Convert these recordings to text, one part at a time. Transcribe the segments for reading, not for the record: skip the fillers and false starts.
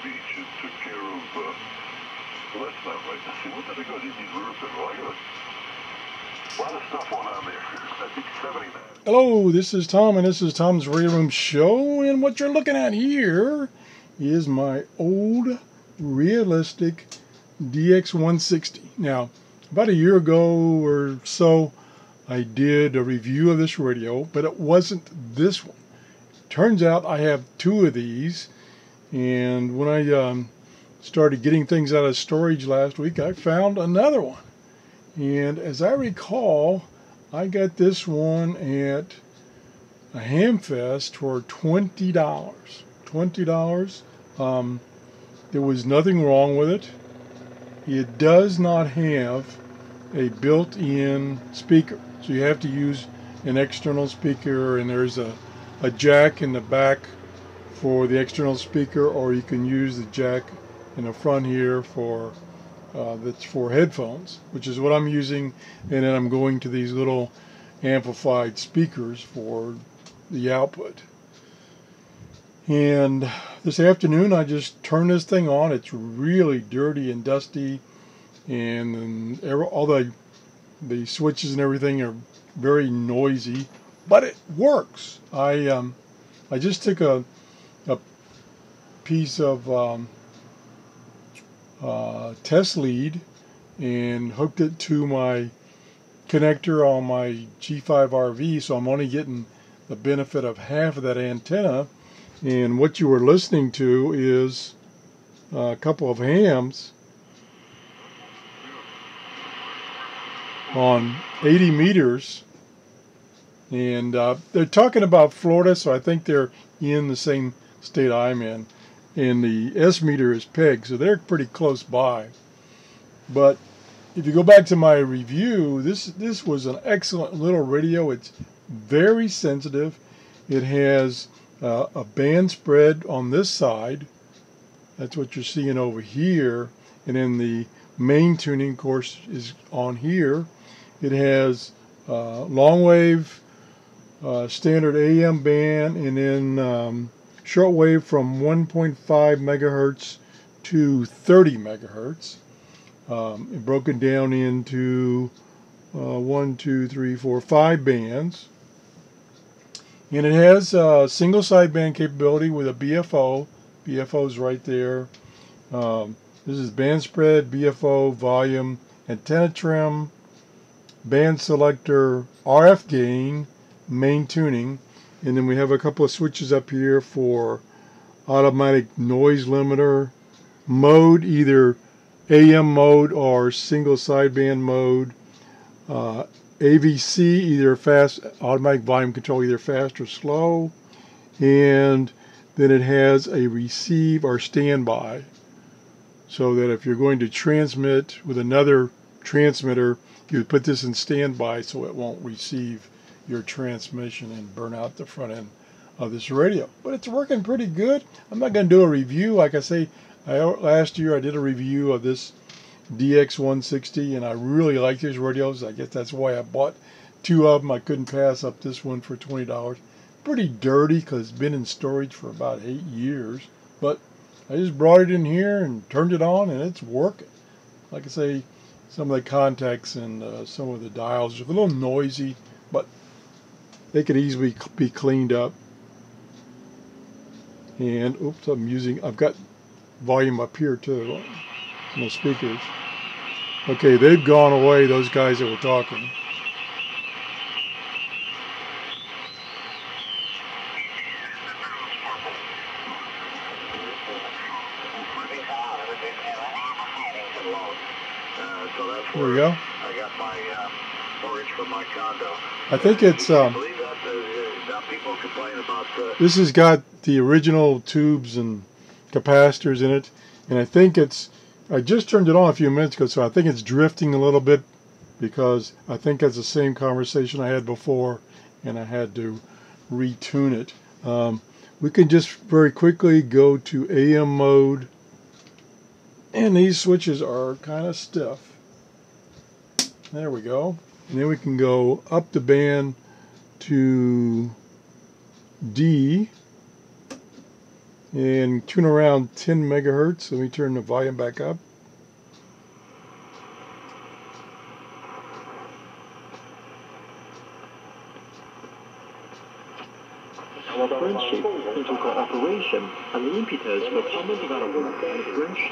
beach and took care of, well, that's not right. Let's see, what did I go to these rivers and Royal? A lot of stuff on there. I think 79. Hello, this is Tom, and this is Tom's Radio Room Show, and what you're looking at here is my old realistic DX-160. Now, about a year ago or so, I did a review of this radio, but it wasn't this one. Turns out I have two of these, and when I started getting things out of storage last week, I found another one. And as I recall, I got this one at a Hamfest for $20. $20. There was nothing wrong with it. It does not have a built-in speaker, so you have to use an external speaker, and there's a jack in the back for the external speaker, or you can use the jack in the front here for that's for headphones, which is what I'm using, and then I'm going to these little amplified speakers for the output. And this afternoon I just turned this thing on. It's really dirty and dusty, and all the switches and everything are very noisy, but it works. I just took a piece of test lead and hooked it to my connector on my G5RV, so I'm only getting the benefit of half of that antenna. And what you were listening to is a couple of hams on 80 meters, and they're talking about Florida, so I think they're in the same state I'm in, and the S meter is pegged, so they're pretty close by. But if you go back to my review, this was an excellent little radio. It's very sensitive. It has a band spread on this side. That's what you're seeing over here, and then the main tuning, of course, is on here. It has long wave, standard AM band, and then shortwave from 1.5 megahertz to 30 megahertz. Broken down into 1, 2, 3, 4, 5 bands. And it has single sideband capability with a BFO. BFO's right there. This is band spread, BFO, volume, antenna trim, band selector, RF gain, main tuning, and then we have a couple of switches up here for automatic noise limiter, mode, either AM mode or single sideband mode, AVC, either fast, automatic volume control, either fast or slow, and then it has a receive or standby, so that if you're going to transmit with another transmitter, you would put this in standby so it won't receive your transmission and burn out the front end of this radio. But it's working pretty good. I'm not going to do a review. Like I say, last year I did a review of this DX-160, and I really like these radios. I guess that's why I bought two of them. I couldn't pass up this one for $20. Pretty dirty because it's been in storage for about 8 years, but I just brought it in here and turned it on, and it's working. Like I say, some of the contacts and some of the dials are a little noisy, but they could easily be cleaned up. And oops, I've got volume up here too on the speakers. Okay, they've gone away, those guys that were talking. There we go. I got my storage from my condo. I think it's Believe that people complain about this has got the original tubes and capacitors in it, and I think I just turned it on a few minutes ago, so I think it's drifting a little bit, because I think that's the same conversation I had before, and I had to retune it. We can just very quickly go to AM mode, and these switches are kind of stiff. There we go. And then we can go up the band to D, and tune around 10 megahertz. Let me turn the volume back up. Our friendship into cooperation and the impetus for common development and friendship.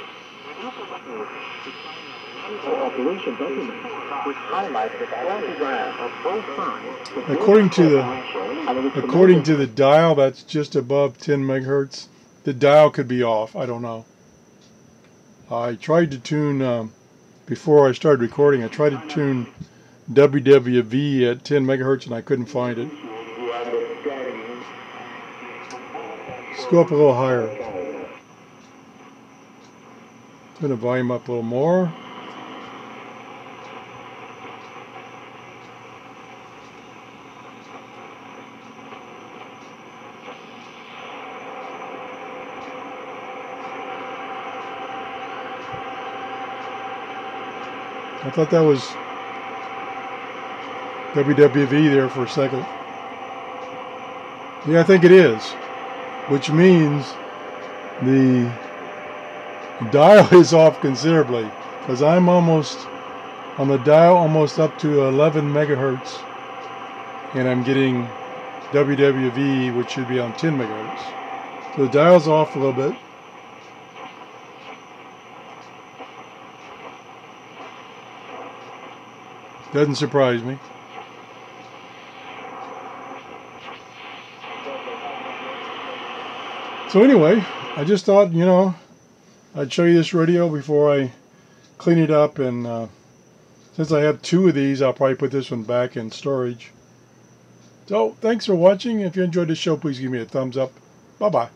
Cooperation document, which highlights the diagram of both sides. According to the dial, that's just above 10 megahertz. The dial could be off. I don't know. I tried to tune before I started recording. I tried to tune WWV at 10 megahertz and I couldn't find it. Let's go up a little higher. Turn the volume up a little more. I thought that was WWV there for a second. Yeah, I think it is. Which means the dial is off considerably, because I'm almost on the dial almost up to 11 megahertz, and I'm getting WWV, which should be on 10 megahertz. So the dial's off a little bit. Doesn't surprise me. So anyway, I just thought, you know, I'd show you this radio before I clean it up, and since I have two of these, I'll probably put this one back in storage. So thanks for watching. If you enjoyed the show, please give me a thumbs up. Bye-bye.